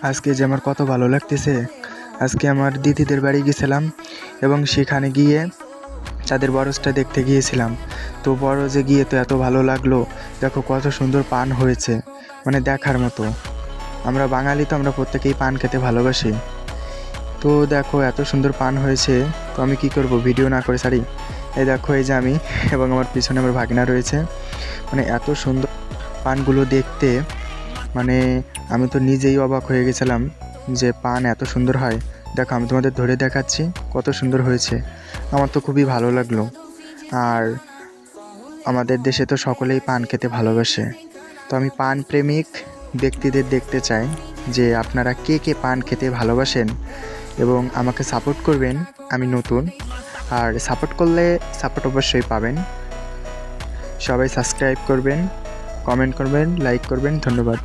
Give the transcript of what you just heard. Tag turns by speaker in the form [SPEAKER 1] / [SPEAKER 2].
[SPEAKER 1] আজকে যে আমার কত ভালো লাগতেছে। আজকে আমার দিদিদের বাড়ি গেছিলাম এবং সেখানে গিয়ে তাদের বরজটা দেখতে গিয়েছিলাম। তো বরজে গিয়ে তো এত ভালো লাগলো। দেখো কত সুন্দর পান হয়েছে, মানে দেখার মতো। আমরা বাঙালি তো আমরা প্রত্যেকেই পান খেতে ভালোবাসি। তো দেখো এত সুন্দর পান হয়েছে, তো আমি কি করব, ভিডিও না করে ছাড়ি? এই দেখো, এই যে আমি এবং আমার পিছনে আমার ভাগিনা রয়েছে। মানে এত সুন্দর পানগুলো দেখতে, মানে আমি তো নিজেই অবাক হয়ে গেছিলাম যে পান এত সুন্দর হয়। দেখো আমি তোমাদের ধরে দেখাচ্ছি কত সুন্দর হয়েছে। আমার তো খুবই ভালো লাগলো। আর আমাদের দেশে তো সকলেই পান খেতে ভালোবাসে। তো আমি পান প্রেমিক ব্যক্তিদের দেখতে চাই যে আপনারা কে কে পান খেতে ভালোবাসেন এবং আমাকে সাপোর্ট করবেন। আমি নতুন, আর সাপোর্ট করলে সাপোর্ট অবশ্যই পাবেন। সবাই সাবস্ক্রাইব করবেন, কমেন্ট করবেন, লাইক করবেন। ধন্যবাদ।